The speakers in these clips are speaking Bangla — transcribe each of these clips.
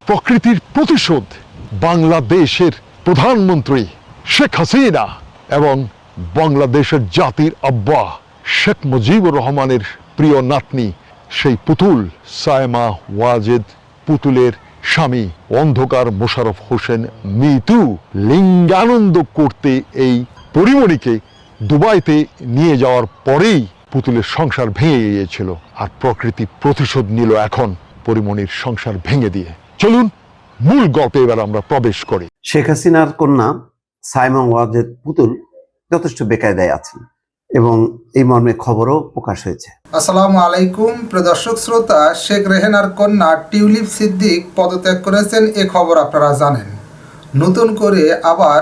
প্রকৃতির প্রতিশোধ বাংলাদেশের প্রধানমন্ত্রী শেখ হাসিনা এবং বাংলাদেশের জাতির আব্বা শেখ মুজিবুর রহমানের প্রিয় নাতনি সেই পুতুল সায়মা ওয়াজেদ পুতুলের স্বামী অন্ধকার মোশাররফ হোসেন মিতু লিঙ্গানন্দ করতে এই পরিমণিকে দুবাইতে নিয়ে যাওয়ার পরেই পুতুলের সংসার ভেঙে গিয়েছিল, আর প্রকৃতি প্রতিশোধ নিল এখন পরিমণির সংসার ভেঙে দিয়ে। চলুন মূল গল্পে এবার আমরা প্রবেশ করি। শেখ হাসিনার কন্যা সায়মা ওয়াজেদ পুতুল যথেষ্ট বেকায়দায় আছেন এবং এই মর্মে খবরও প্রকাশ হয়েছে। আসসালামু আলাইকুম প্রিয় দর্শক শ্রোতা, শেখ রেহেনার কন্যা টিউলিপ সিদ্দিক পদত্যাগ করেছেন, এ খবর আপনারা জানেন। নতুন করে আবার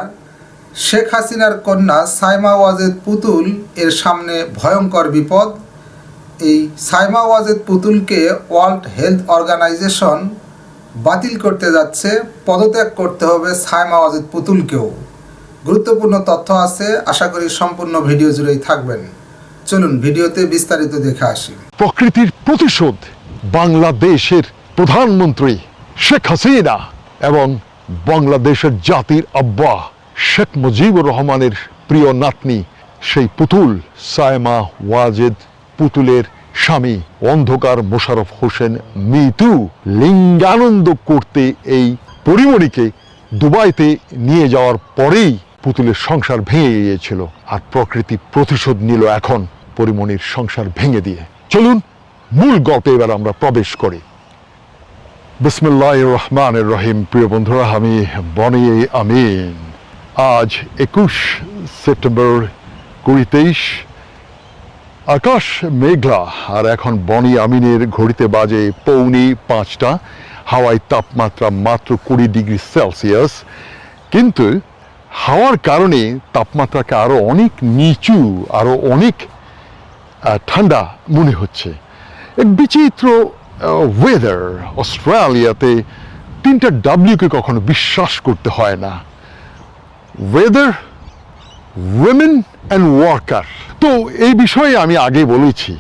শেখ হাসিনার কন্যা সায়মা ওয়াজেদ পুতুল এর সামনে ভয়ঙ্কর বিপদ। এই সায়মা ওয়াজেদ পুতুলকে ওয়ার্ল্ড হেলথ অর্গানাইজেশন বাতিল করতে যাচ্ছে, পদত্যাগ করতে হবে সায়মা ওয়াজেদ পুতুলকেও। গুরুত্বপূর্ণ তথ্য আছে, আশা করি সম্পূর্ণ ভিডিও জুড়েই থাকবেন। চলুন ভিডিওতে বিস্তারিত দেখে আসি। প্রকৃতির প্রতিশোধ বাংলাদেশের প্রধানমন্ত্রী শেখ হাসিনা এবং বাংলাদেশের জাতির আব্বা শেখ মুজিবুর রহমানের প্রিয় নাতনি সেই পুতুল সায়মা ওয়াজেদ পুতুলের স্বামী অন্ধকার মোশাররফ হোসেন মিতু লিঙ্গানন্দ করতে এই পরিমণিকে দুবাইতে নিয়ে যাওয়ার পরেই পুতুলের সংসার ভেঙে গিয়েছিল, আর প্রকৃতি প্রতিশোধ নিল এখন পরিমণির সংসার ভেঙে দিয়ে। চলুন মূল গল্পে এবার আমরা প্রবেশ করি। বিসমিল্লাহির রহমানির রহিম। প্রিয় বন্ধুরা, আমি বনি আমিন। আজ 21 সেপ্টেম্বর 2023। আকাশ মেঘলা, আর এখন বনি আমিনের ঘড়িতে বাজে 4:45। হাওয়ায় তাপমাত্রা মাত্র 20 ডিগ্রি সেলসিয়াস, কিন্তু হাওয়ার কারণে তাপমাত্রাকে আরও অনেক নিচু, আরও অনেক ঠান্ডা মনে হচ্ছে। এক বিচিত্র ওয়েদার। অস্ট্রেলিয়াতে 3টা ডাব্লিউকে কখনো বিশ্বাস করতে হয় না: ওয়েদার, উইমেন অ্যান্ড ওয়ার্কার। তো এই বিষয়ে আমি আগে বলেছি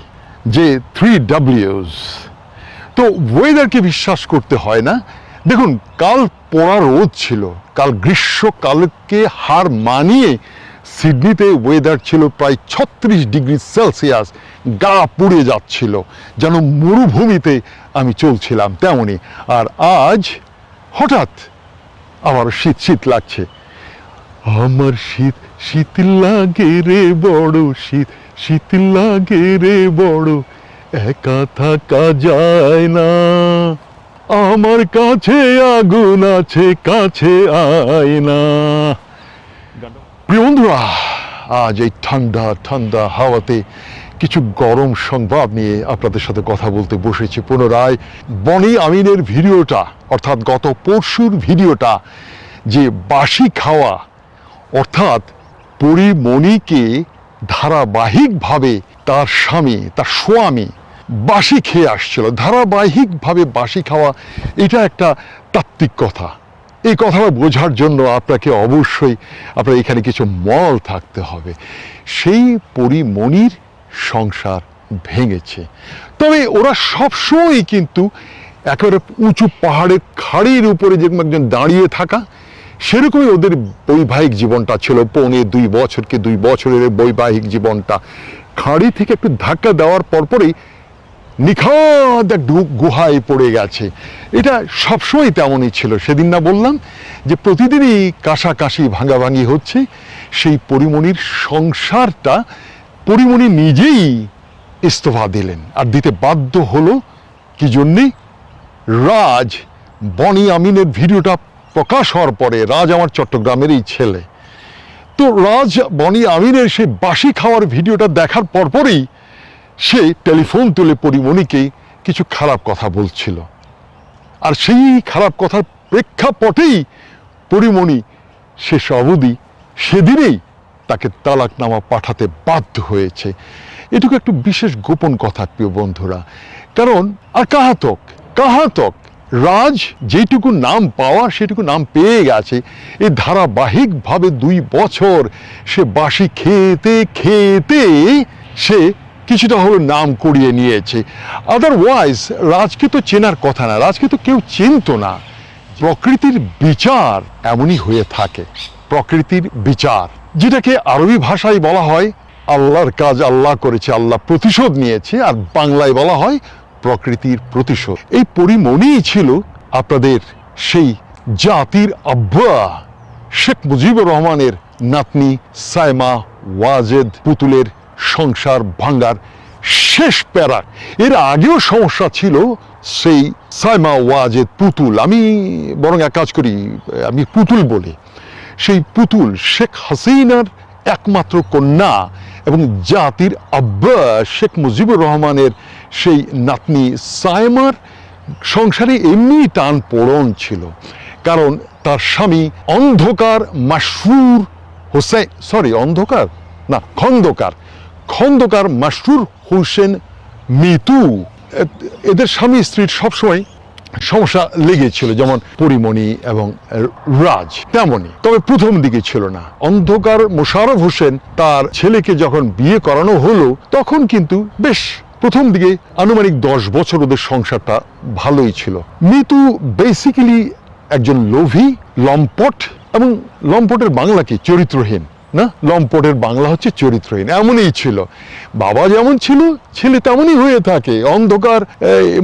যে 3Ws। তো ওয়েদারকে বিশ্বাস করতে হয় না। দেখুন, কাল পোড়া রোদ ছিল, কাল গ্রীষ্মকালকে হার মানিয়ে সিডনিতে ওয়েদার ছিল প্রায় 36 ডিগ্রি সেলসিয়াস। গা পুড়ে যাচ্ছিল, যেন মরুভূমিতে আমি চলছিলাম তেমনই। আর আজ হঠাৎ আবার শীত শীত লাগছে। আমার শীত শীত লাগে রে বড়, শীত শীত লাগে রে বড়, একা থাকা যায় না, আমার কাছে আগুন আছে, কাছে আয় না। প্রিয় বন্ধুরা, আজ এই ঠান্ডা ঠান্ডা হাওয়াতে কিছু গরম সংবাদ নিয়ে আপনাদের সাথে কথা বলতে বসেছি পুনরায়। বনি আমিনের ভিডিওটা, অর্থাৎ গত পরশুর ভিডিওটা, যে বাসি খাওয়া, অর্থাৎ পরিমণিকে ধারাবাহিকভাবে তার স্বামী, তার স্বামী বাসি খেয়ে আসছিল, ধারাবাহিকভাবে বাসি খাওয়া, এটা একটা তাত্ত্বিক কথা। এই কথাটা বোঝার জন্য আপনাকে অবশ্যই আপনার এখানে কিছু মল থাকতে হবে। সেই পরিমণির সংসার ভেঙেছে, তবে ওরা সবসময় কিন্তু একেবারে উঁচু পাহাড়ের খাড়ির উপরে যেরকম একজন দাঁড়িয়ে থাকা, সেরকমই ওদের বৈবাহিক জীবনটা ছিল। 2.25 বছরকে 2 বছরের বৈবাহিক জীবনটা খাড়ি থেকে একটু ধাক্কা দেওয়ার পরপরই নিখাদ এক গুহায় পড়ে গেছে। এটা সবসময় তেমনই ছিল। সেদিন না বললাম যে প্রতিদিনই কাশাকাশি ভাঙাভাঙি হচ্ছে। সেই পরিমণির সংসারটা পরিমণি নিজেই ইস্তফা দিলেন, আর দিতে বাধ্য হলো কি জন্যে? রাজ, বনি আমিনের ভিডিওটা প্রকাশ হওয়ার পরে, রাজ আমার চট্টগ্রামেরই ছেলে, তো রাজ বনি আমিনের সেই বাসি খাওয়ার ভিডিওটা দেখার পরপরই সে টেলিফোন তুলে পরিমণিকে কিছু খারাপ কথা বলছিল, আর সেই খারাপ কথার প্রেক্ষাপটেই পরিমণি শেষ অবধি সেদিনেই তাকে তালাকনামা পাঠাতে বাধ্য হয়েছে। এটুকু একটু বিশেষ গোপন কথা প্রিয় বন্ধুরা, কারণ আর কাহাতক রাজ যেটুকু নাম পাওয়া সেটুকু নাম পেয়ে গেছে। এই ধারাবাহিকভাবে 2 বছর সে বাসি খেতে খেতে সে কিছুটা হলো নাম করিয়ে নিয়েছে। আদারওয়াইজ রাজকে তো চেনার কথা না, রাজকে তো কেউ চিনত না। প্রকৃতির বিচার এমনই হয়ে থাকে, প্রকৃতির বিচার, যেটাকে আরবি ভাষায় বলা হয় আল্লাহর কাজ আল্লাহ করেছে, আল্লাহ প্রতিশোধ নিয়েছে, আর বাংলায় বলা হয় প্রকৃতির প্রতিশোধ। এই পরিমণিই ছিল আপনাদের সেই জাতির আব্বা শেখ মুজিবুর রহমানের নাতনি সাইমা ওয়াজেদ পুতুলের সংসার ভাঙ্গার শেষ প্যারা। এর আগেও সমস্যা ছিল সেই সাইমা ওয়াজেদ পুতুল, আমি বরং এক কাজ করি, আমি পুতুল বলি, সেই পুতুল শেখ হাসিনার একমাত্র কন্যা এবং জাতির আব্বা শেখ মুজিবুর রহমানের সেই নাতনি সাইমার সংসারে এমনি টান পোড়ন ছিল, কারণ তার স্বামী অন্ধকার মাসরুর হোসেন, খন্দকার মাসরুর হোসেন মিতু। এদের স্বামী স্ত্রীর সবসময় সমস্যা লেগেছিল, যেমন পরিমণি এবং রাজ তেমনই, তবে প্রথম দিকে ছিল না। অন্ধকার মোশাররফ হোসেন তার ছেলেকে যখন বিয়ে করানো হলো তখন কিন্তু বেশ প্রথম দিকে আনুমানিক 10 বছর ওদের সংসারটা ভালোই ছিল। মিতু বেসিক্যালি একজন লোভী, লম্পট, এবং লম্পটের বাংলা কি? চরিত্রহীন না, লম্পটের বাংলা হচ্ছে চরিত্রহীন, এমনই ছিল। বাবা যেমন ছিল ছেলে তেমনই হয়ে থাকে। অন্ধকার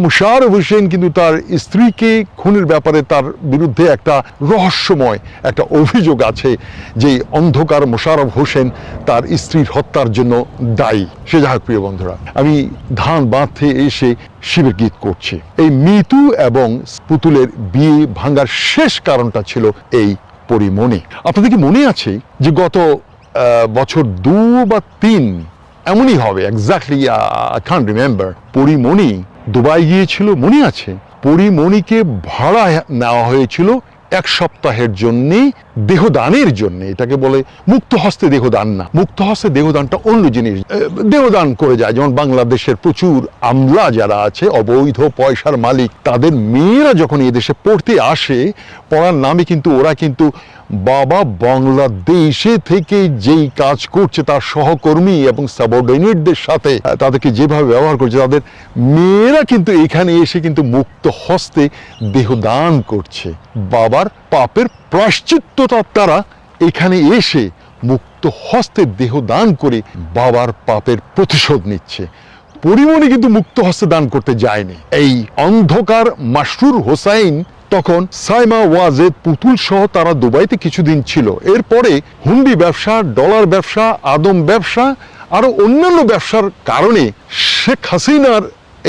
মোশাররফ হোসেন কিন্তু তার স্ত্রীকে খুনের ব্যাপারে তার বিরুদ্ধে একটা রহস্যময় একটা অভিযোগ আছে যে অন্ধকার মোশাররফ হোসেন তার স্ত্রীর হত্যার জন্য দায়ী। সে যাই হোক প্রিয় বন্ধুরা, আমি ধান বাঁধতে এসে শিবের গীত করছি। এই মিতু এবং পুতুলের বিয়ে ভাঙার শেষ কারণটা ছিল এই পরিমণি। আপনাদের কি মনে আছে যে গত বছর 2 বা 3 এমনই হবে, exactly I can't remember, Pori Moni Dubai গিয়েছিল, মনে আছে? পরিমণিকে ভাড়া নেওয়া হয়েছিল 1 সপ্তাহের জন্য দেহদানের জন্য। এটাকে বলে মুক্ত হস্তে দেহদান না, মুক্ত হস্তে দেহদানটা অন্য জিনিস। দেহদান করে যায়, যেমন বাংলাদেশের প্রচুর আমলা যারা আছে, অবৈধ পয়সার মালিক, তাদের মেয়েরা যখন এই দেশে পড়তে আসে, পড়ার নামে কিন্তু ওরা কিন্তু বাবা বাংলাদেশে থেকে যেই কাজ করছে তার সহকর্মী এবং সাবঅর্ডিনেটদের সাথে তাদেরকে যেভাবে ব্যবহার করছে, তাদের মেয়েরা কিন্তু এখানে এসে কিন্তু মুক্ত হস্তে দেহদান করছে। বাবার পাপের প্রায়শ্চিত্ততা তারা এখানে এসে মুক্ত হস্তে দেহদান করে বাবার পাপের প্রতিশোধ নিচ্ছে। পরিমণি কিন্তু মুক্ত হস্তে দান করতে যায়নি। এই অন্ধকার মাসরুর হোসাইন তখন সাইমা ওয়াজেদ পুতুল সহ তারা দুবাইতে কিছুদিন ছিল। এরপরে হুন্ডি ব্যবসা, ডলার ব্যবসা, আদম ব্যবসা, আরো অন্যান্য ব্যবসার কারণে শেখ হাসিনার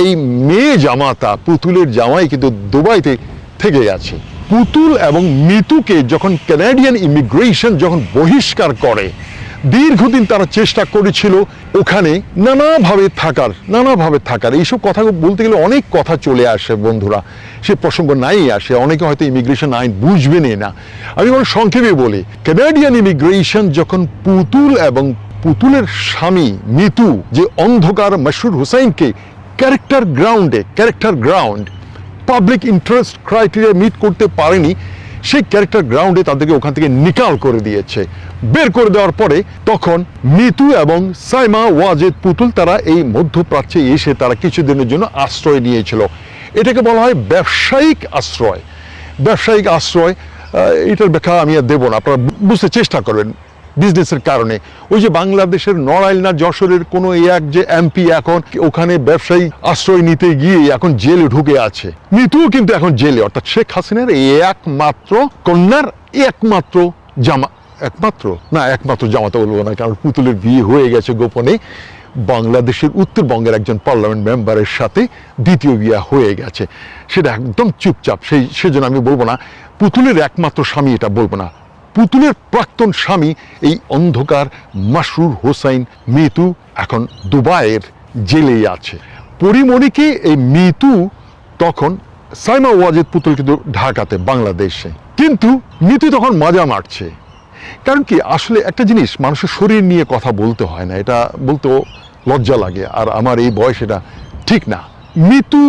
এই মেয়ে জামাতা পুতুলের জামাই কিন্তু দুবাইতে থেকে গেছে। পুতুল এবং মিতুকে যখন কানাডিয়ান ইমিগ্রেশন যখন বহিষ্কার করে, দীর্ঘদিন তারা চেষ্টা করেছিল ওখানে নানাভাবে থাকার। এইসব কথা বলতে গেলে অনেক কথা চলে আসে বন্ধুরা, সে প্রসঙ্গ নাই আসে, অনেকে হয়তো ইমিগ্রেশন আইন বুঝবেনই না। আমি বরং সংক্ষেপে বলি, কানাডিয়ান ইমিগ্রেশন যখন পুতুল এবং পুতুলের স্বামী মিতু যে অন্ধকার মাসরুর হোসাইনকে character ground public interest criteria meet করতে পারেনি, সেই ক্যারেক্টার গ্রাউন্ডে তাদেরকে ওখান থেকে নিকাল করে দিয়েছে। বের করে দেওয়ার পরে তখন মিতু এবং সাইমা ওয়াজেদ পুতুল তারা এই মধ্যপ্রাচ্যে এসে তারা কিছুদিনের জন্য আশ্রয় নিয়েছিল। এটাকে বলা হয় ব্যবসায়িক আশ্রয়। এটার ব্যাখ্যা আমি আর দেবো না, আপনারা বুঝতে চেষ্টা করবেন। বিজনেসের কারণে ওই যে বাংলাদেশের নড়াইল না যশোরের কোনো এক যে এমপি এখন ওখানে ব্যবসায়ী আশ্রয় নিতে গিয়ে এখন জেলে ঢুকে আছে, মিতুও কিন্তু এখন জেলে। অর্থাৎ শেখ হাসিনার একমাত্র কন্যার একমাত্র জামাতা বলবো না, কারণ পুতুলের বিয়ে হয়ে গেছে গোপনে, বাংলাদেশের উত্তরবঙ্গের একজন পার্লামেন্ট মেম্বারের সাথে দ্বিতীয় বিয়ে হয়ে গেছে। সেটা একদম চুপচাপ, সেজন্য আমি বলবো না পুতুলের একমাত্র স্বামী, এটা বলবো না। পুতুলের প্রাক্তন স্বামী এই অন্ধকার মাসরুর হোসাইন মিতু এখন দুবাইয়ের জেলেই আছে। পরিমণিকে এই মিতু তখন সাইমা ওয়াজেদ পুতুল কিন্তু ঢাকাতে বাংলাদেশে, কিন্তু মিতু তখন মজা মারছে। কারণ কি, আসলে একটা জিনিস, মানুষের শরীর নিয়ে কথা বলতে হয় না, এটা বলতেও লজ্জা লাগে, আর আমার এই বয়স এটা ঠিক না। মিতু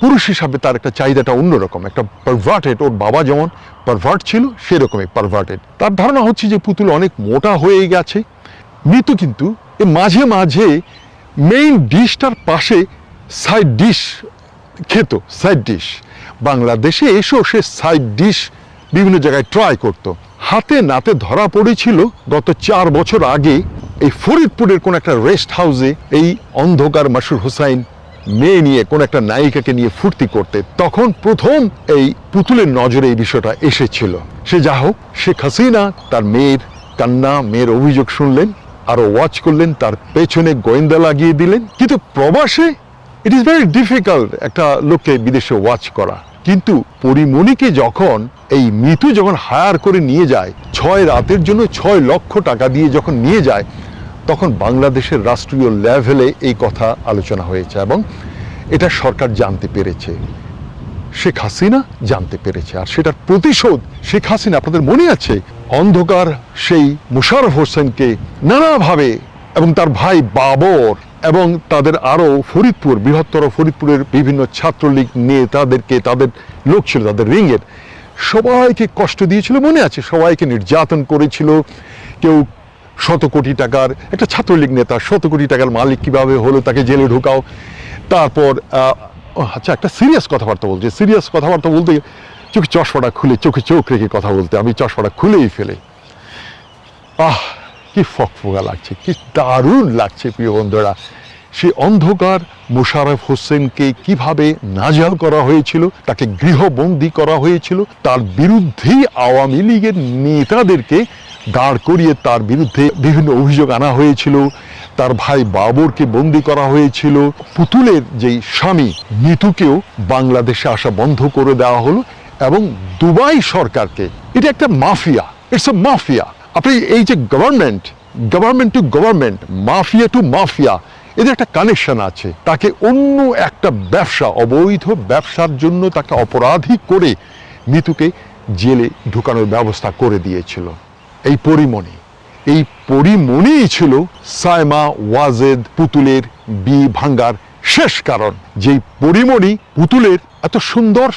পুরুষ হিসাবে তার একটা চাহিদাটা অন্যরকম, একটা পারভার্টেড, ওর বাবা যেমন পারভার্ট ছিল সেরকমই পারভার্টেড। তার ধারণা হচ্ছে যে পুতুল অনেক মোটা হয়ে গেছে। মিতু কিন্তু মাঝে মাঝে মেইন ডিশটার পাশে সাইড ডিশ খেত, বাংলাদেশে এসেও সে সাইড ডিশ বিভিন্ন জায়গায় ট্রাই করত। হাতে নাতে ধরা পড়েছিল গত 4 বছর আগে এই ফরিদপুরের কোন একটা রেস্ট হাউসে এই অন্ধকার মাসুর হোসাইন মেয়ে নিয়ে কোন একটা নায়িকাকে নিয়ে ফুর্তি করতে। তখন প্রথম এই পুতুলের নজরে এই বিষয়টা এসেছিল। সে যা হোক, শেখ হাসিনা তার মেয়ের কান্না, মেয়ের অভিযোগ শুনলেন, আরো ওয়াচ করলেন, তার পেছনে গোয়েন্দা লাগিয়ে দিলেন। কিন্তু প্রবাসে ইট ইজ ভেরি ডিফিকাল্ট একটা লোককে বিদেশে ওয়াচ করা। কিন্তু পরিমণিকে যখন এই মিতু যখন হায়ার করে নিয়ে যায় 6 রাতের জন্য 6 লক্ষ টাকা দিয়ে যখন নিয়ে যায়, তখন বাংলাদেশের রাষ্ট্রীয় লেভেলে এই কথা আলোচনা হয়েছে এবং এটা সরকার জানতে পেরেছে, শেখ হাসিনা জানতে পেরেছে। আর সেটার প্রতিশোধ শেখ হাসিনা, আপনাদের মনে আছে, অন্ধকার সেই মোশাররফ হোসেনকে নানাভাবে এবং তার ভাই বাবর এবং তাদের আরো ফরিদপুর, বৃহত্তর ফরিদপুরের বিভিন্ন ছাত্রলীগ নেতাদেরকে, তাদের লোক ছিল তাদের রিংয়ের, সবাইকে কষ্ট দিয়েছিল, মনে আছে, সবাইকে নির্যাতন করেছিল। কেউ 100 কোটি টাকার, একটা ছাত্রলীগ নেতা 100 কোটি টাকার মালিক কিভাবে হলো, তাকে জেলে ঢুকাও। তারপর আচ্ছা, একটা সিরিয়াস কথাবার্তা বলছে, সিরিয়াস কথাবার্তা বলতে চোখে চশমাটা খুলে, চোখে চোখ রেখে কথা বলতে, আমি চশমাটা খুলেই ফেলে। কি ফকফকা লাগছে, কি দারুণ লাগছে প্রিয় বন্ধুরা। সেই অন্ধকার মোশাররফ হোসেনকে কিভাবে নাজেহাল করা হয়েছিল, তাকে গৃহবন্দী করা হয়েছিল, তার বিরুদ্ধেই আওয়ামী লীগের নেতাদেরকে দাঁড় করিয়ে তার বিরুদ্ধে বিভিন্ন অভিযোগ আনা হয়েছিল, তার ভাই বাবরকে বন্দী করা হয়েছিল, পুতুলের যেই স্বামী মিতুকেও বাংলাদেশে আসা বন্ধ করে দেওয়া হলো এবং দুবাই সরকারকে, এটা একটা মাফিয়া, ইটস এ মাফিয়া। আপনি এই যে government to government, mafia to mafia, এদের একটা কানেকশন আছে। তাকে অন্য একটা ব্যবসা, অবৈধ ব্যবসার জন্য তাকে অপরাধী করে মিতুকে জেলে ঢুকানোর ব্যবস্থা করে দিয়েছিল এই পরিমণি ছিল সাইমা ওয়াজেদ পুতুলের বিয়ে ভাঙ্গার শেষ কারণ। যেই পরিমণি পুতুলের এত সুন্দর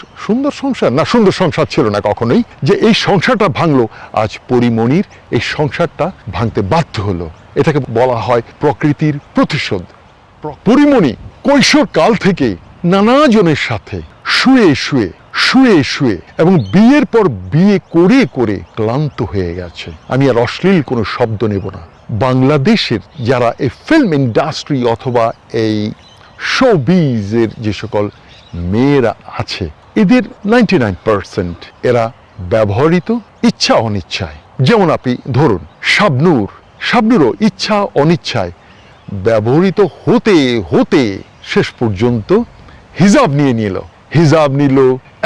সংসার, না সুন্দর সংসার ছিল না কখনোই, যে এই সংসারটা ভাঙলো, আজ পরিমণির এই সংসারটা ভাঙতে বাধ্য হলো। এটাকে বলা হয় প্রকৃতির প্রতিশোধ। পরিমণি কৈশোর কাল থেকে নানা জনের সাথে শুয়ে এবং বিয়ের পর বিয়ে করে করে ক্লান্ত হয়ে গেছে। আমি আর অশ্লীল কোনো শব্দ নেব না। বাংলাদেশের যারা এই ফিল্ম ইন্ডাস্ট্রি অথবা এই শোবিজের যে সকল মেয়েরা আছে, এদের 99% এরা ব্যবহৃত ইচ্ছা অনিচ্ছায়। যেমন আপনি ধরুন শাবনূরও ইচ্ছা অনিচ্ছায় ব্যবহৃত হতে হতে শেষ পর্যন্ত হিজাব নিল,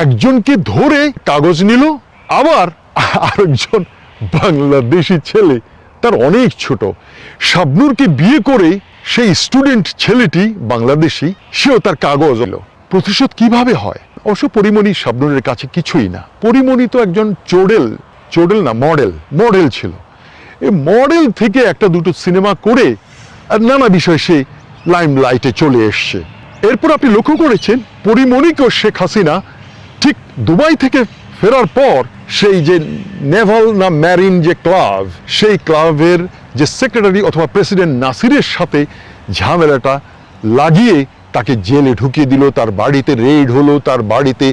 একজনকে ধরে কাগজ নিল, আবার আরেকজন বাংলাদেশি ছেলে, তার অনেক ছোট, শাবনূরকে বিয়ে করে সেই স্টুডেন্ট ছেলেটি বাংলাদেশি, সেও তার কাগজ এলো। প্রতিশোধ কিভাবে হয়? অবশ্য পরিমণি শাবনূরের কাছে কিছুই না। পরিমণি তো একজন মডেল ছিল। এই মডেল থেকে একটা দুটো সিনেমা করে আর নানা বিষয় সে লাইমলাইটে চলে এসছে। এরপর আপনি লক্ষ্য করেছেন পরিমণিকেও শেখ হাসিনা ঠিক দুবাই থেকে ফেরার পর সেই যে নেভাল না ম্যারিন যে ক্লাব, সেই ক্লাবের যে সেক্রেটারি অথবা প্রেসিডেন্ট নাসিরের সাথে ঝামেলাটা লাগিয়ে তাকে জেলে ঢুকিয়ে দিল, তার বাড়িতে রেড হলো, তার বাড়িতে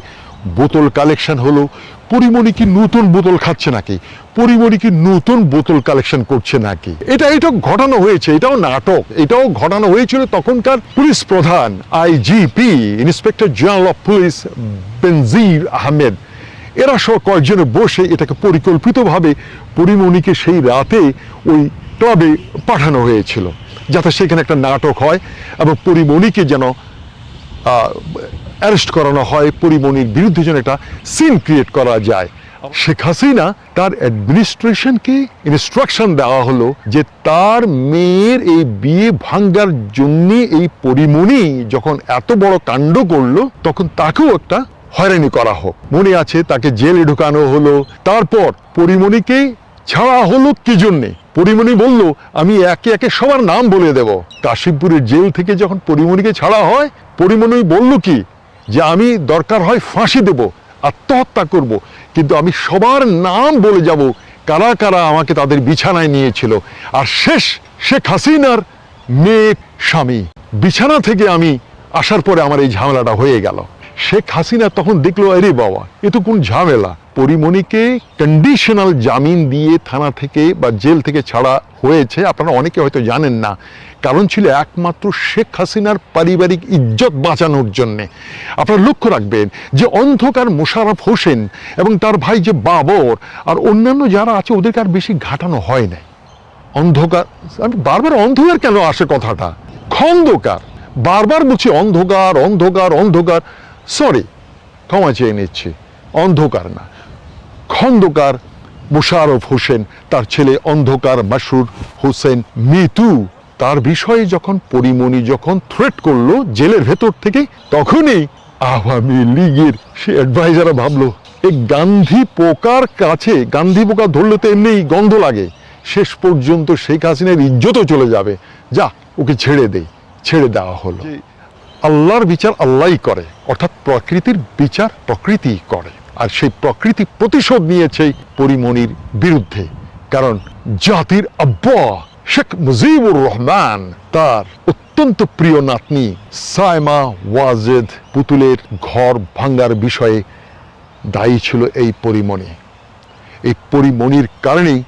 বোতল কালেকশন হলো। পরিমণি কি নতুন বোতল খাচ্ছে নাকি? পরিমণি কি নতুন বোতল কালেকশন করছে নাকি? এটা ঘটানো হয়েছে, এটাও নাটক। এটাও ঘটানো হয়েছিল তখনকার পুলিশ প্রধান IGP, inspector general of police Benazir Ahmed, এরা সহ কয়েকজনে বসে এটাকে পরিকল্পিতভাবে পরিমণিকে সেই রাতে ওই ক্লাবে পাঠানো হয়েছিল, যাতে সেখানে একটা নাটক হয় এবং পরিমণিকে যেন অ্যারেস্ট করানো হয়, পরিমণির বিরুদ্ধে যেন একটা সিন ক্রিয়েট করা যায়। শেখ হাসিনা তার অ্যাডমিনিস্ট্রেশনকে ইনস্ট্রাকশন দেওয়া হলো যে তার মেয়ের এই বিয়ে ভাঙ্গার জন্য এই পরিমণি যখন এত বড় কাণ্ড করলো, তখন তাকেও একটা হয়রানি করা হোক। মনে আছে, তাকে জেলে ঢুকানো হলো। তারপর পরিমণিকে ছাড়া হলো কি জন্যে? পরিমণি বলল, আমি একে একে সবার নাম বলে দেব। কাশিমপুরের জেল থেকে যখন পরিমণিকে ছাড়া হয়, পরিমণি বলল কি, যে আমি দরকার হয় ফাঁসি দেব, আত্মহত্যা করব, কিন্তু আমি সবার নাম বলে যাব কারা কারা আমাকে তাদের বিছানায় নিয়েছিল। আর শেখ হাসিনার মেয়ে স্বামী বিছানা থেকে আমি আসার পরে আমার এই ঝামেলাটা হয়ে গেল। শেখ হাসিনা তখন দেখলো আরে বাবা এ তো কোন ঝামেলা, পরিমণিকে কন্ডিশনাল জামিন দিয়ে থানা থেকে বা জেল থেকে ছাড়া হয়েছে। আপনারা অনেকে হয়তো জানেন না, কারণ ছিল একমাত্র শেখ হাসিনার পারিবারিক ইজ্জত বাঁচানোর জন্যে। আপনারা লক্ষ্য রাখবেন যে অন্ধকার মোশাররফ হোসেন এবং তার ভাই যে বাবর আর অন্যান্য যারা আছে ওদেরকে আর বেশি ঘাটানো হয় নাই। অন্ধকার, আমি বারবার অন্ধকার কেন আসে কথাটা, খন্দকার, বারবার বলছি অন্ধকার অন্ধকার অন্ধকার, সরি ক্ষমা চেয়ে নিচ্ছি, অন্ধকার না, খন্দকার মোশাররফ হোসেন, তার ছেলে অন্ধকার মাসরুর হোসেন মিতু, তার বিষয়ে যখন পরিমণি যখন থ্রেট করলো জেলের ভেতর থেকে, তখনই আওয়ামী লীগের সে অ্যাডভাইজাররা ভাবলো এই গান্ধী পোকার কাছে, গান্ধী পোকা ধরলে তো এমনিই গন্ধ লাগে, শেষ পর্যন্ত শেখ হাসিনার ইজ্জতও চলে যাবে, যা ওকে ছেড়ে দেই, ছেড়ে দেওয়া হলো। আল্লাহর বিচার আল্লাহই করে, অর্থাৎ প্রকৃতির বিচার প্রকৃতিই করে, আর সেই প্রকৃতি প্রতিশোধ নিয়েছে পরিমণির বিরুদ্ধে। কারণ জাতির আব্বা শেখ মুজিবুর রহমান তার অত্যন্ত প্রিয় নাতনি সাইমা ওয়াজেদ পুতুলের ঘর ভাঙ্গার বিষয়ে দায়ী ছিল এই পরিমণি। এই পরিমণির কারণেই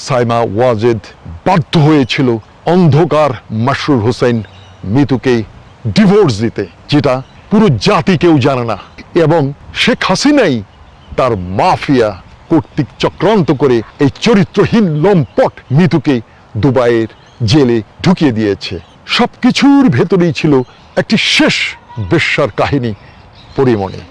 সাইমা ওয়াজেদ বাধ্য হয়েছিল অন্ধকার মাসরুর হোসেন মিতুকে ডিভোর্স দিতে, যেটা পুরো জাতি কেউ জানে না। এবং শেখ হাসিনাই তার মাফিয়া কর্তৃক চক্রান্ত করে এই চরিত্রহীন লম্পট মিতুকে দুবাইয়ের জেলে ঢুকিয়ে দিয়েছে। সবকিছুর ভেতরেই ছিল একটি শেষ বেশ্যার কাহিনী পরিমণি।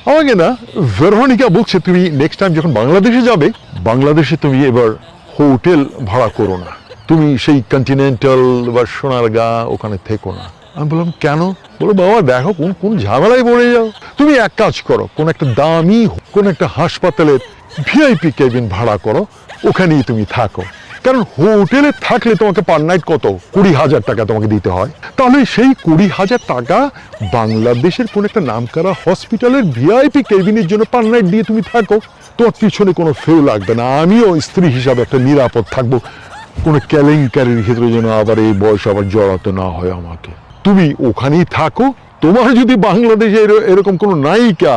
আমাকে না ভেরোনিকা বলছে তুমি নেক্সট টাইম যখন বাংলাদেশে যাবে, বাংলাদেশে তুমি এবার হোটেল ভাড়া করো না, তুমি সেই কন্টিনেন্টাল বা সোনারগাঁ ওখানে থেকো না। আমি বললাম কেন? বলো বাবা দেখো কোন কোন ঝামেলায় পড়ে যাও, তুমি এক কাজ করো, কোন একটা দামি কোন একটা হাসপাতালের ভিআইপি কেবিন ভাড়া করো, ওখানেই তুমি থাকো। কারণ হোটেলে থাকলে তোমাকে পার নাইট কত 20,000 টাকা তোমাকে দিতে হয়, তাহলে সেই 20,000 টাকা বাংলাদেশের কোন একটা নামকরা হসপিটালের ভিআইপি কেবিনের জন্য পার নাইট দিয়ে তুমি থাকো, তোমার পিছনে কোনো ফেউ লাগবে না, আমিও স্ত্রী হিসাবে একটা নিরাপদ থাকবো, কোনো কেলেঙ্কারির ক্ষেত্রে যেন আবার এই বয়স আবার জড়াতে না হয় আমাকে। তুমি ওখানেই থাকো, তোমার যদি বাংলাদেশে এরকম কোনো নায়িকা,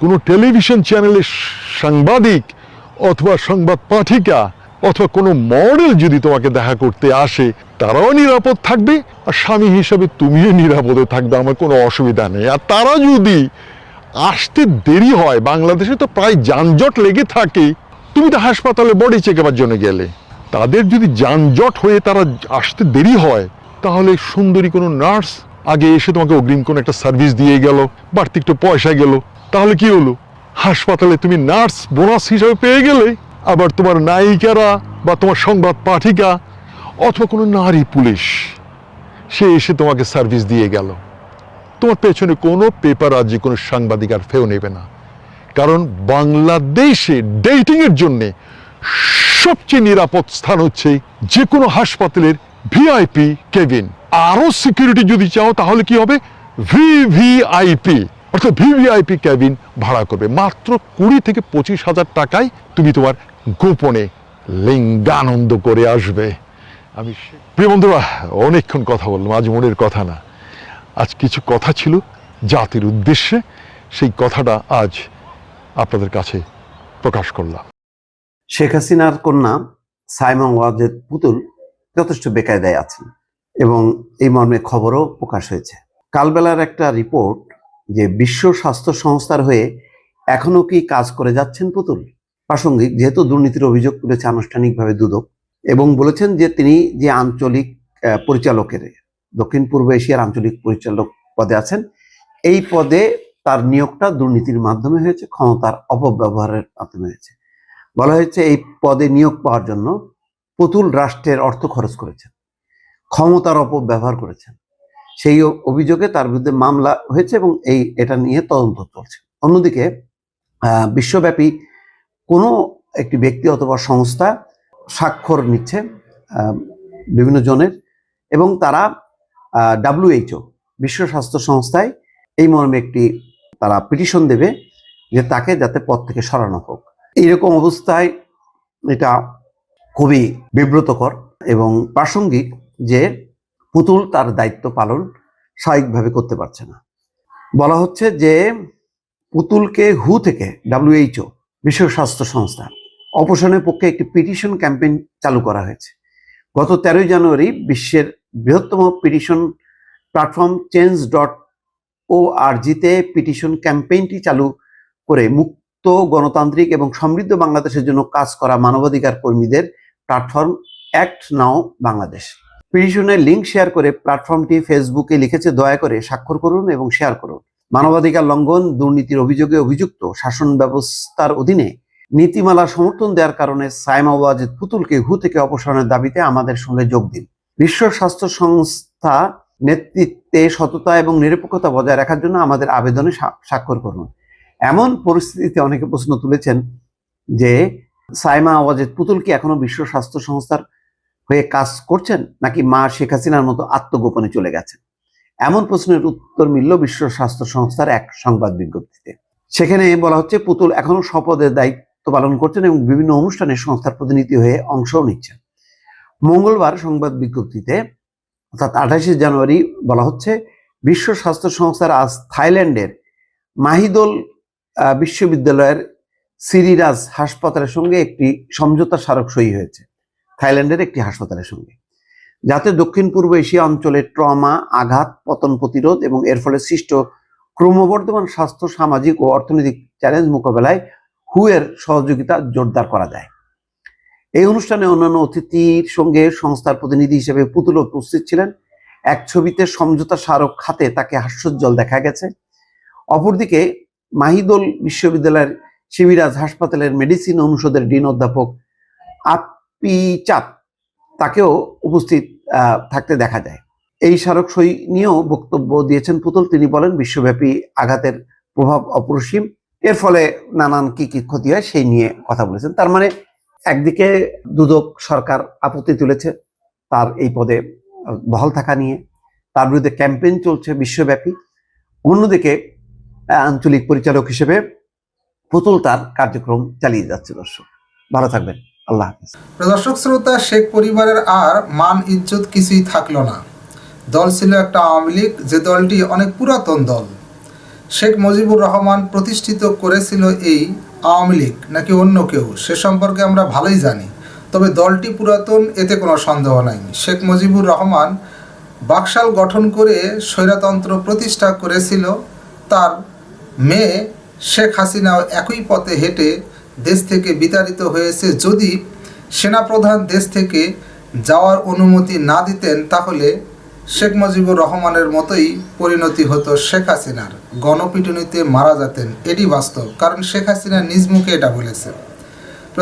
কোনো টেলিভিশন চ্যানেলের সাংবাদিক অথবা সংবাদ পাঠিকা অথবা কোনো মডেল যদি তোমাকে দেখা করতে আসে, তারাও নিরাপদ থাকবে, আর স্বামী হিসাবে তুমিও নিরাপদে থাকবে, আমার কোনো অসুবিধা নেই। আর তারা যদি আসতে দেরি হয়, বাংলাদেশে তো প্রায় যানজট লেগে থাকে, তুমি তো হাসপাতালে বডি চেক আপের জন্য গেলে, তাদের যদি যানজট হয়ে তারা আসতে দেরি হয়, তাহলে সুন্দরী কোনো নার্স আগে এসে তোমাকে অগ্রিম কোনো একটা সার্ভিস দিয়ে গেল, বাড়তি একটু পয়সা গেল, তাহলে কি হলো? হাসপাতালে তুমি নার্স বোনাস হিসাবে পেয়ে গেলে, আবার তোমার নায়িকারা বা তোমার সংবাদ পাঠিকা অথবা কোনো নারী পুলিশ সে এসে তোমাকে সার্ভিস দিয়ে গেল, তোমার পেছনে কোনো পেপারাজি কোনো সাংবাদিক আর ফেও নেবে না। কারণ বাংলাদেশে ডেটিংয়ের জন্যে সবচেয়ে নিরাপদ স্থান হচ্ছে যে কোনো হাসপাতালের ভিআইপি কেবিন। আরো সিকিউরিটি যদি চাও তাহলে কি হবে, ভিভিআইপি, অর্থাৎ ভিভিআইপি কেবিন ভাড়া করবে, মাত্র 20 থেকে 25,000 টাকায় তুমি তোমার গোপনে লিঙ্গানন্দ করে আসবে। আমি প্রিয় বন্ধুরা অনেকক্ষণ কথা বললাম, আজ মনের কথা না, আজ কিছু কথা ছিল জাতির উদ্দেশ্যে, সেই কথাটা আজ আপনাদের কাছে প্রকাশ করলাম। শেখ হাসিনার কন্যা সাইমা ওয়াজেদ পুতুল যথেষ্ট বেকায়দায় আছেন এবং এই মর্মে খবরও প্রকাশ হয়েছে। কালবেলার একটা রিপোর্ট যে বিশ্ব স্বাস্থ্য সংস্থার হয়ে এখনো কি কাজ করে যাচ্ছেন পুতুল, প্রাসঙ্গিক যেহেতু দুর্নীতির অভিযোগ তুলেছে আনুষ্ঠানিকভাবে দুদক, এবং বলেছেন যে তিনি যে আঞ্চলিক পরিচালকের দক্ষিণ পূর্ব এশিয়ার আঞ্চলিক পরিচালক পদে আছেন, এই পদে তার নিয়োগটা দুর্নীতির মাধ্যমে হয়েছে, ক্ষমতার অপব্যবহারের মাধ্যমে হয়েছে। বলা হয়েছে এই পদে নিয়োগ পাওয়ার জন্য পুতুল রাষ্ট্রের অর্থ খরচ করেছেন, ক্ষমতার অপব্যবহার করেছেন। সেই অভিযোগে তার বিরুদ্ধে মামলা হয়েছে এবং এটা নিয়ে তদন্ত চলছে। অন্যদিকে বিশ্বব্যাপী কোনো একটি ব্যক্তি অথবা সংস্থা স্বাক্ষর নিচ্ছে বিভিন্ন জনের, এবং তারা WHO বিশ্ব স্বাস্থ্য সংস্থায় এই মর্মে একটি তারা পিটিশন দেবে যে তাকে যাতে পদ থেকে সরানো হোক। এইরকম অবস্থায় এটা খুবই বিব্রতকর এবং প্রাসঙ্গিক যে পুতুল তার দায়িত্ব পালন স্বাভাবিকভাবে করতে পারছে না। বলা হচ্ছে যে পুতুলকে হু থেকে WHO বিশ্ব স্বাস্থ্য সংস্থা অপসারণের পক্ষে একটি পিটিশন ক্যাম্পেইন চালু করা হয়েছে। গত 13 জানুয়ারি বিশ্বের বৃহত্তম পিটিশন প্ল্যাটফর্ম change.org-তে পিটিশন ক্যাম্পেইনটি চালু করে মুক্ত, গণতান্ত্রিক এবং সমৃদ্ধ বাংলাদেশের জন্য কাজ করা মানবাধিকার কর্মীদের প্ল্যাটফর্ম অ্যাক্ট নাও বাংলাদেশ। পিটিশনের লিঙ্ক শেয়ার করে প্ল্যাটফর্মটি ফেসবুকে লিখেছে, দয়া করে স্বাক্ষর করুন এবং শেয়ার করুন। মানবাধিকার লঙ্ঘন, দুর্নীতির অভিযোগে অভিযুক্ত শাসন ব্যবস্থার অধীনে নীতিমালা সমর্থন দেওয়ার কারণে সাইমা ওয়াজেদ পুতুলকে হু থেকে অপসারণের দাবিতে আমাদের সঙ্গে যোগ দিন। বিশ্ব স্বাস্থ্য সংস্থা নেতৃত্বে সততা এবং নিরপেক্ষতা বজায় রাখার জন্য আমাদের আবেদনে স্বাক্ষর করুন। এমন পরিস্থিতিতে অনেকে প্রশ্ন তুলেছেন যে সাইমা ওয়াজেদ পুতুল কি এখনো বিশ্ব স্বাস্থ্য সংস্থার হয়ে কাজ করছেন, নাকি মা শেখ হাসিনার মতো আত্মগোপনে চলে গেছেন? এমন প্রশ্নের উত্তর মিলল বিশ্ব স্বাস্থ্য সংস্থার এক সংবাদ বিজ্ঞপ্তিতে। সেখানে বলা হচ্ছে পুতুল এখনো শপথের দায়িত্ব পালন করছেন এবং বিভিন্ন অনুষ্ঠানে সংস্থার প্রতিনিধি হয়ে অংশও নিচ্ছেন। মঙ্গলবার সংবাদ বিজ্ঞপ্তিতে অর্থাৎ 28 জানুয়ারি বলা হচ্ছে, বিশ্ব স্বাস্থ্য সংস্থার আজ থাইল্যান্ডের মাহিদোল বিশ্ববিদ্যালয়ের সিরিরাজ হাসপাতালের সঙ্গে একটি সমঝোতা স্মারক সই হয়েছে। থাইল্যান্ডের একটি হাসপাতালের সঙ্গে, যাতে দক্ষিণ পূর্ব এশিয়া অঞ্চলে ট্রমা, আঘাত, পতন প্রতিরোধ এবং এর ফলে সৃষ্ট ক্রমবর্ধমান স্বাস্থ্য, সামাজিক ও অর্থনৈতিক চ্যালেঞ্জ মোকাবেলায় হু এর সহযোগিতা জোরদার করা যায়। এই অনুষ্ঠানে অন্যান্য অতিথির সঙ্গে সংস্থার প্রতিনিধি হিসেবে পুতুল উপস্থিত ছিলেন। এক ছবিতে সমঝোতা স্মারক হাতে তাকে হাস্যোজ্জ্বল দেখা গেছে। অপরদিকে মাহিদোল বিশ্ববিদ্যালয়ের শিবিরাজ হাসপাতালের মেডিসিন অনুষদের ডিন অধ্যাপক আপিচাপ তাকেও উপস্থিত থাকতে দেখা যায়। এই স্মারক সই নিয়েও বক্তব্য দিয়েছেন পুতুল। তিনি বলেন, বিশ্বব্যাপী আঘাতের প্রভাব অপরিসীম, এর ফলে নানান কি কি ক্ষতি হয় সেই নিয়ে কথা বলেছেন। তার মানে একদিকে দুদক সরকার আপত্তি তুলেছে তার এই পদে বহাল থাকা নিয়ে, তার বিরুদ্ধে ক্যাম্পেইন চলছে বিশ্বব্যাপী। অন্যদিকে আঞ্চলিক পরিচালক হিসেবে পুতুল তার কার্যক্রম চালিয়ে যাচ্ছে। দর্শক ভালো থাকবেন, আল্লাহ হাফেজ। দর্শক শ্রোতা, শেখ পরিবারের আর মান ইজ্জত কিছুই থাকলো না। দল ছিল একটা আওয়ামী লীগ, যে দলটি অনেক পুরাতন দল। শেখ মুজিবুর রহমান প্রতিষ্ঠিত করেছিল এই আওয়ামী লীগ নাকি অন্য কেউ, সে সম্পর্কে আমরা ভালোই জানি। তবে দলটি পুরাতন, এতে কোনো সন্দেহ নাই। শেখ মুজিবুর রহমান বাকশাল গঠন করে স্বৈরতন্ত্র প্রতিষ্ঠা করেছিল। তার মেয়ে শেখ হাসিনাও একই পথে হেঁটে দেশ থেকে বিতাড়িত হয়েছে। যদি সেনাপ্রধান দেশ থেকে যাওয়ার অনুমতি না দিতেন, তাহলে শেখ মুজিবুর রহমানের মতোই পরিণতি হতো শেখ হাসিনার। গণপিটুনিতে মারা যেতেন, এটি বাস্তব, কারণ শেখ হাসিনা নিজ মুখে এটা বলেছে।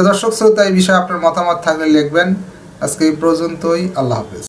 দর্শক শ্রোতা, এই বিষয়ে আপনার মতামত থাকলে লিখবেন। আজকে এই পর্যন্তই, আল্লাহ হাফেজ।